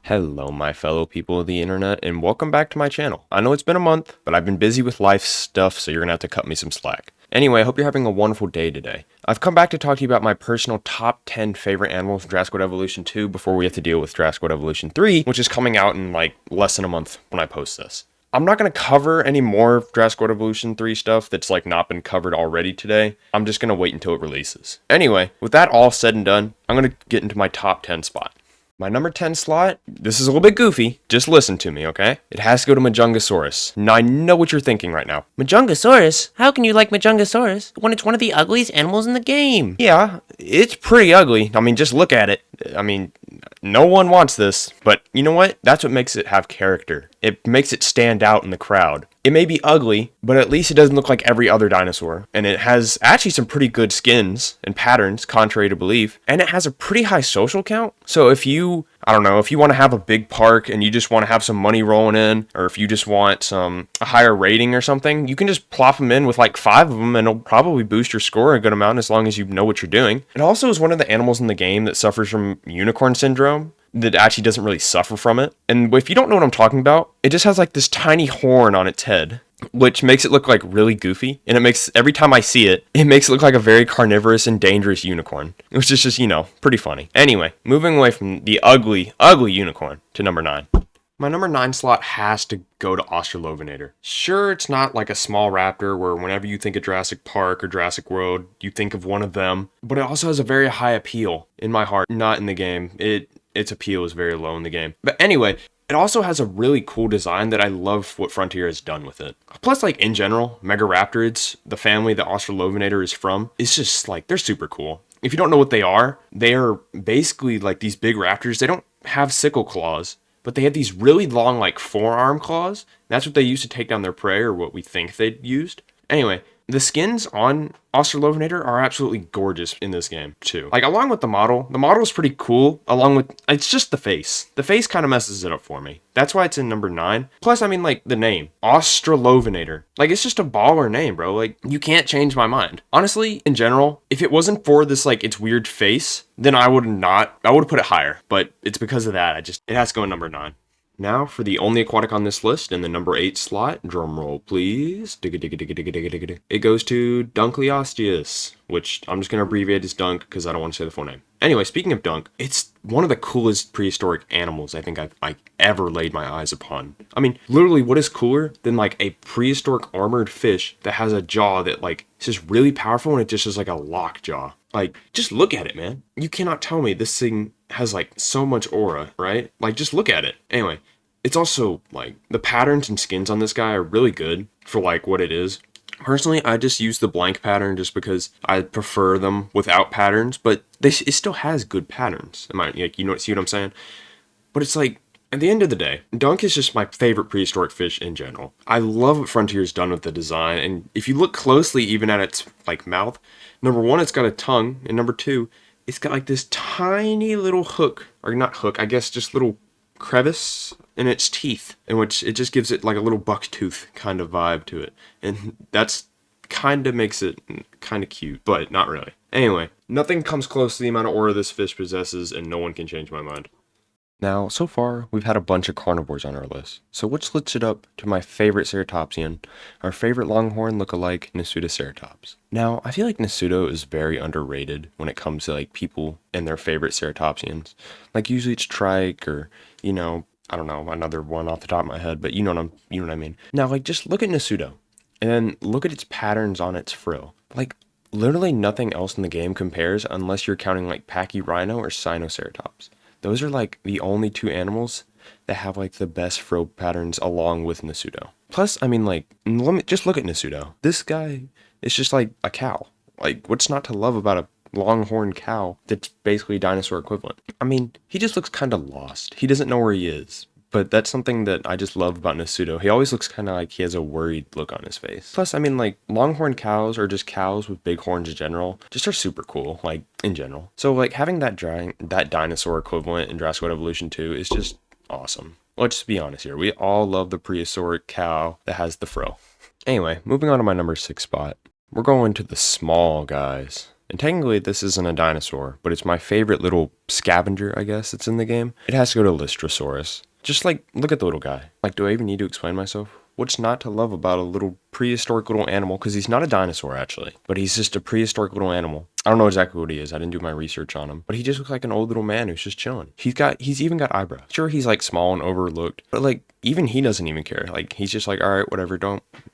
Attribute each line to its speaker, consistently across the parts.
Speaker 1: Hello, my fellow people of the internet, and welcome back to my channel. I know it's been a month, but I've been busy with life stuff, so you're gonna have to cut me some slack. Anyway, I hope you're having a wonderful day today. I've come back to talk to you about my personal top 10 favorite animals in Jurassic World Evolution 2 before we have to deal with Jurassic World Evolution 3, which is coming out in like less than a month when I post this. I'm not going to cover any more of Jurassic World Evolution 3 stuff that's like not been covered already today. I'm just going to wait until it releases. Anyway, with that all said and done, I'm going to get into my top 10 spot. My number 10 slot, this is a little bit goofy, just listen to me, okay? It has to go to Majungasaurus. Now, I know what you're thinking right now.
Speaker 2: Majungasaurus? How can you like Majungasaurus when it's one of the ugliest animals in the game?
Speaker 1: Yeah, it's pretty ugly. I mean, just look at it. I mean, no one wants this, but you know what? That's what makes it have character. It makes it stand out in the crowd. It may be ugly, but at least it doesn't look like every other dinosaur. And it has actually some pretty good skins and patterns, contrary to belief. And it has a pretty high social count. So if you, I don't know, if you want to have a big park and you just want to have some money rolling in, or if you just want a higher rating or something, you can just plop them in with like 5 of them and it'll probably boost your score a good amount as long as you know what you're doing. It also is one of the animals in the game that suffers from unicorn syndrome, that actually doesn't really suffer from it. And if you don't know what I'm talking about, it just has like this tiny horn on its head, which makes it look like really goofy. And it makes, every time I see it, it makes it look like a very carnivorous and dangerous unicorn, which is just, you know, pretty funny. Anyway, moving away from the ugly, ugly unicorn to number 9. My number 9 slot has to go to Australovenator. Sure, it's not like a small raptor where whenever you think of Jurassic Park or Jurassic World, you think of one of them, but it also has a very high appeal in my heart, not in the game. Its appeal is very low in the game. But anyway, it also has a really cool design that I love what Frontier has done with it. Plus, like, in general, Megaraptorids, the family that Australovenator is from, is just, like, they're super cool. If you don't know what they are basically, like, these big raptors. They don't have sickle claws, but they have these really long, like, forearm claws. That's what they used to take down their prey, or what we think they used. Anyway, the skins on Australovenator are absolutely gorgeous in this game, too. Like, along with the model is pretty cool, along with, it's just the face. The face kind of messes it up for me. That's why it's in number 9. Plus, I mean, like, the name, Australovenator. Like, it's just a baller name, bro. Like, you can't change my mind. Honestly, in general, if it wasn't for this, like, its weird face, then I would have put it higher. But it's because of that, it has to go in number 9. Now for the only aquatic on this list in the number 8 slot, drum roll please. It goes to Dunkleosteus, which I'm just going to abbreviate as Dunk because I don't want to say the full name. Anyway, speaking of Dunk, it's one of the coolest prehistoric animals I think I've ever laid my eyes upon. I mean, literally, what is cooler than like a prehistoric armored fish that has a jaw that like is just really powerful and it just is like a lock jaw? Like, just look at it, man. You cannot tell me this thing has like so much aura, right? Like, just look at it. Anyway, it's also like the patterns and skins on this guy are really good for like what it is. Personally, I just use the blank pattern just because I prefer them without patterns, but it still has good patterns. See what I'm saying? But it's like, at the end of the day, Dunk is just my favorite prehistoric fish in general. I love what Frontier's done with the design, and if you look closely even at its like mouth, number 1, it's got a tongue, and number 2, it's got like this tiny little hook, or not hook, I guess just little crevice in its teeth, in which it just gives it like a little buck tooth kind of vibe to it. And that's kind of makes it kind of cute, but not really. Anyway, nothing comes close to the amount of aura this fish possesses, and no one can change my mind. Now, so far, we've had a bunch of carnivores on our list, so let's switch it up to my favorite ceratopsian, our favorite longhorn lookalike, Nasutoceratops. Now, I feel like Nasuto is very underrated when it comes to like people and their favorite ceratopsians. Like, usually it's Trike or, you know, I don't know, another one off the top of my head, but you know what I mean. Now, like, just look at Nasuto, and then look at its patterns on its frill. Like, literally nothing else in the game compares unless you're counting like Pachyrhino or Sinoceratops. Those are like the only 2 animals that have like the best frill patterns along with Nasuto. Plus, I mean, like, just look at Nasuto. This guy is just like a cow. Like, what's not to love about a longhorn cow that's basically a dinosaur equivalent? I mean, he just looks kind of lost. He doesn't know where he is. But that's something that I just love about Nasuto. He always looks kind of like he has a worried look on his face. Plus, I mean, like, longhorn cows or just cows with big horns in general just are super cool, like, in general. So, like, having that dinosaur equivalent in Jurassic World Evolution 2 is just awesome. Let's just be honest here. We all love the prehistoric cow that has the fro. Anyway, moving on to my number 6 spot. We're going to the small guys. And technically, this isn't a dinosaur, but it's my favorite little scavenger, I guess, that's in the game. It has to go to Lystrosaurus. Just like, look at the little guy. Like, do I even need to explain myself? What's not to love about a little prehistoric little animal? Because he's not a dinosaur, actually, but he's just a prehistoric little animal. I don't know exactly what he is. I didn't do my research on him, but he just looks like an old little man who's just chilling. He's even got eyebrows. Sure, he's like small and overlooked, but like, even he doesn't even care. Like, he's just like, all right, whatever,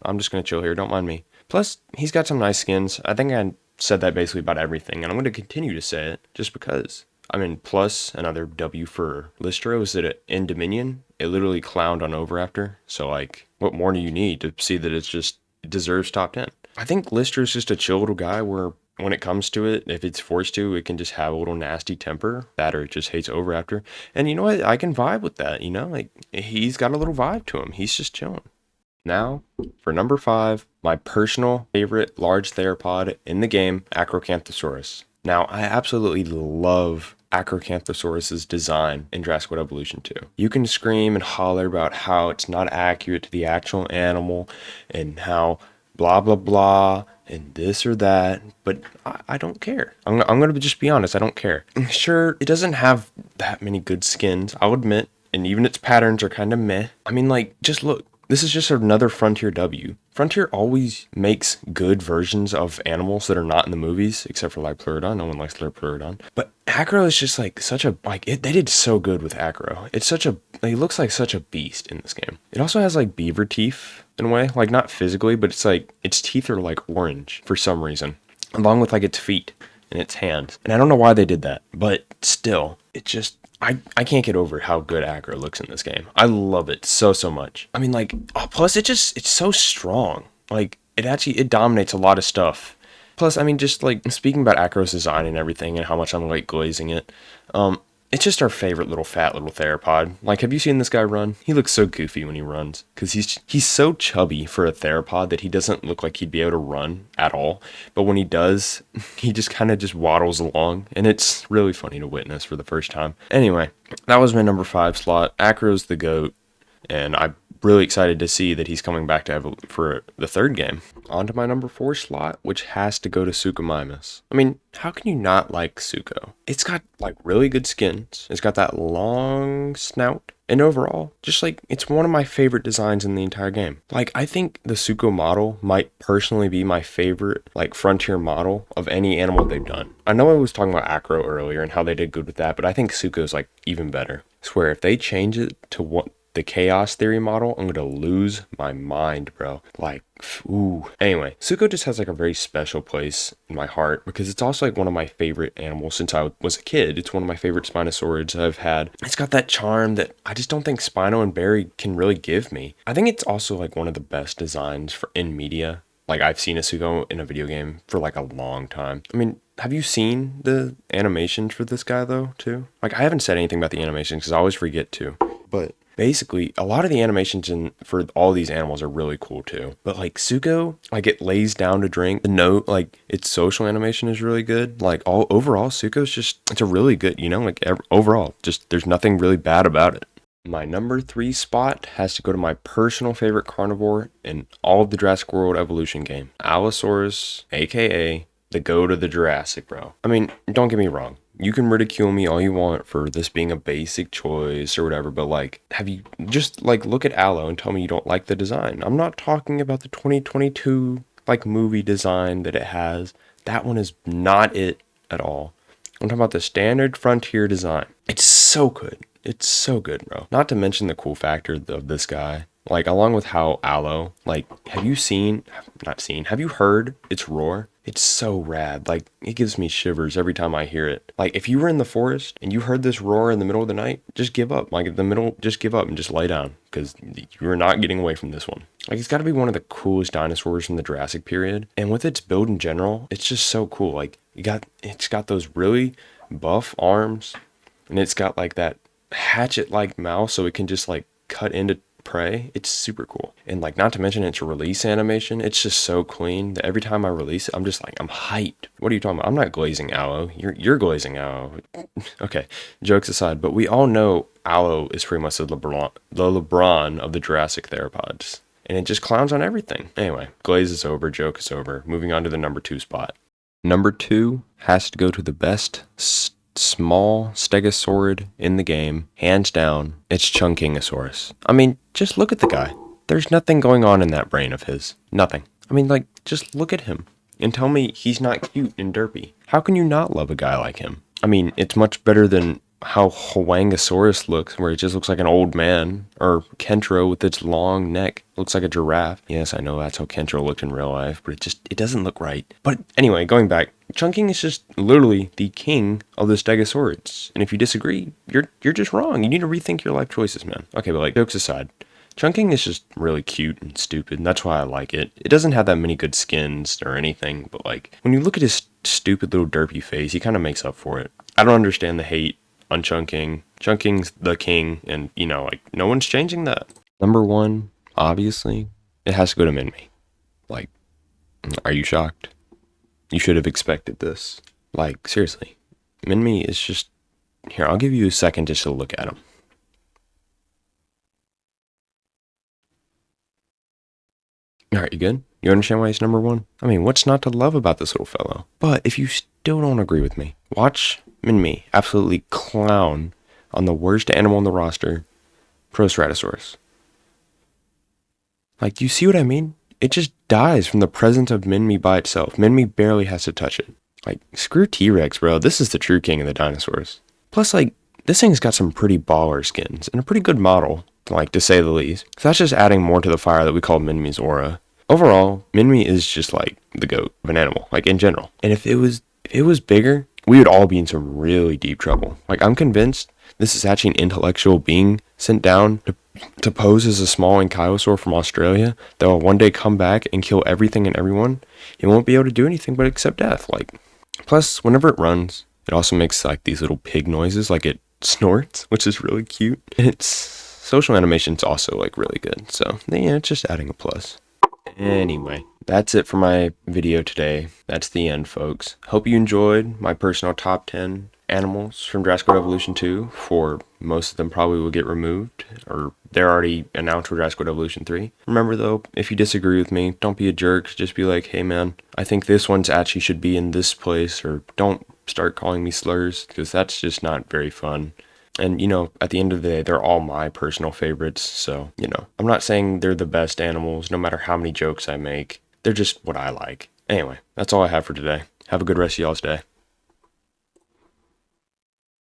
Speaker 1: I'm just gonna chill here, don't mind me. Plus, he's got some nice skins. I think I said that basically about everything, and I'm gonna continue to say it just because. I mean, plus another W for Lystro is that in Dominion, it literally clowned on over after. So, like, what more do you need to see that it deserves top 10? I think Lystro's just a chill little guy where when it comes to it, if it's forced to, it can just have a little nasty temper. That or it just hates over after. And you know what? I can vibe with that, you know? Like, he's got a little vibe to him. He's just chilling. Now, for number 5, my personal favorite large theropod in the game, Acrocanthosaurus. Now, I absolutely love Acrocanthosaurus's design in Jurassic World Evolution 2. You can scream and holler about how it's not accurate to the actual animal and how blah blah blah and this or that, but I don't care. I'm going to just be honest, I don't care. Sure, it doesn't have that many good skins, I'll admit, and even its patterns are kind of meh. I mean, like, just look. This is just another Frontier W. Frontier always makes good versions of animals that are not in the movies, except for like Pleurodon. No one likes Pleurodon. But Acro is just like such a, they did so good with Acro. It's such a, he looks like such a beast in this game. It also has like beaver teeth in a way, like not physically, but it's like, its teeth are like orange for some reason, along with like its feet and its hands. And I don't know why they did that, but still, it just, I can't get over how good Acro looks in this game. I love it so much. I mean, like, plus it's so strong. Like, it dominates a lot of stuff. Plus, I mean, just like speaking about Acro's design and everything and how much I'm like glazing it, it's just our favorite little fat little theropod. Like, have you seen this guy run? He looks so goofy when he runs because he's so chubby for a theropod that he doesn't look like he'd be able to run at all. But when he does, he just kind of just waddles along, and it's really funny to witness for the first time. Anyway, that was my number 5 slot. Acro's the GOAT, and I'm really excited to see that he's coming back for the 3rd game. On to my number 4 slot, which has to go to Suchomimus. I mean, how can you not like Sucho? It's got like really good skins. It's got that long snout. And overall, just like, it's one of my favorite designs in the entire game. Like, I think the Sucho model might personally be my favorite, like, Frontier model of any animal they've done. I know I was talking about Acro earlier and how they did good with that, but I think Sucho's like even better. I swear, if they change it to what the Chaos Theory model, I'm gonna lose my mind, bro. Like, ooh. Anyway, Sucho just has like a very special place in my heart because it's also like one of my favorite animals since I was a kid. It's one of my favorite Spinosaurids I've had. It's got that charm that I just don't think Spino and Barry can really give me. I think it's also like one of the best designs in media. Like, I've seen a Sucho in a video game for like a long time. I mean, have you seen the animations for this guy though, too? Like, I haven't said anything about the animations because I always forget to. But basically, a lot of the animations for all these animals are really cool too. But like Sucho, like, it lays down to drink. The note, like, its social animation is really good. Like, overall, Sucho's just, it's a really good, you know, like, overall, just, there's nothing really bad about it. My number 3 spot has to go to my personal favorite carnivore in all of the Jurassic World Evolution game, Allosaurus, aka the GOAT of the Jurassic, bro. I mean, don't get me wrong. You can ridicule me all you want for this being a basic choice or whatever, but like, have you just like look at Allo and tell me you don't like the design? I'm not talking about the 2022 like movie design that it has. That one is not it at all. I'm talking about the standard Frontier design. It's so good. It's so good, bro. Not to mention the cool factor of this guy. Like, along with how Allo, like, have you heard its roar? It's so rad. Like, it gives me shivers every time I hear it. Like, if you were in the forest and you heard this roar in the middle of the night, just give up. Like, just give up and just lay down because you're not getting away from this one. Like, it's got to be one of the coolest dinosaurs from the Jurassic period. And with its build in general, it's just so cool. Like, it's got those really buff arms, and it's got like that hatchet-like mouth so it can just like cut into prey. It's super cool. And like, not to mention its release animation, it's just so clean that every time I release it, I'm just like, I'm hyped. What are you talking about? I'm not glazing Allo. You're glazing Allo. Okay, jokes aside, but we all know Allo is pretty much the LeBron of the Jurassic theropods. And it just clowns on everything. Anyway, glaze is over, joke is over. Moving on to the number 2 spot. Number 2 has to go to the best small stegosaurid in the game. Hands down, it's Chunkingosaurus. I mean, just look at the guy. There's nothing going on in that brain of his. Nothing. I mean, like, just look at him and tell me he's not cute and derpy. How can you not love a guy like him? I mean, it's much better than how Huangosaurus looks, where it just looks like an old man, or Kentro with its long neck looks like a giraffe. Yes, I know that's how Kentro looked in real life, but it doesn't look right. But anyway, going back, Chunking is just literally the king of the Stegosaurids, and if you disagree, you're just wrong. You need to rethink your life choices, man. Okay, but like, jokes aside, Chunking is just really cute and stupid, and that's why I like it. It doesn't have that many good skins or anything, but like, when you look at his stupid little derpy face, he kind of makes up for it. I don't understand the hate on Chunking. Chunking's the king, and you know, like, no one's changing that. Number 1, obviously, it has to go to Minmi. Like, are you shocked? You should have expected this. Like, seriously. Minmi is just... Here, I'll give you a second just to look at him. Alright, you good? You understand why he's number 1? I mean, what's not to love about this little fellow? But if you still don't agree with me, watch Minmi absolutely clown on the worst animal on the roster, Proceratosaurus. Like, do you see what I mean? It just dies from the presence of Minmi by itself. Minmi barely has to touch it. Like, screw T-Rex, bro. This is the true king of the dinosaurs. Plus, like, this thing's got some pretty baller skins and a pretty good model, like, to say the least. So that's just adding more to the fire that we call Minmi's aura. Overall, Minmi is just like the goat of an animal, like in general. And if it was bigger, we would all be in some really deep trouble. Like, I'm convinced this is actually an intellectual being sent down to pose as a small ankylosaur from Australia that will one day come back and kill everything and everyone. It won't be able to do anything but accept death. Like, plus, whenever it runs, it also makes like these little pig noises, like it snorts, which is really cute. Its social animation's also like really good. So yeah, it's just adding a plus. Anyway, that's it for my video today. That's the end, folks. Hope you enjoyed my personal top 10 animals from Jurassic World Evolution 2. For most of them probably will get removed, or they're already announced for Jurassic World Evolution 3. Remember though, if you disagree with me, don't be a jerk. Just be like, hey man, I think this one's actually should be in this place, or don't start calling me slurs, because that's just not very fun. And, you know, at the end of the day, they're all my personal favorites. So, you know, I'm not saying they're the best animals, no matter how many jokes I make. They're just what I like. Anyway, that's all I have for today. Have a good rest of y'all's day.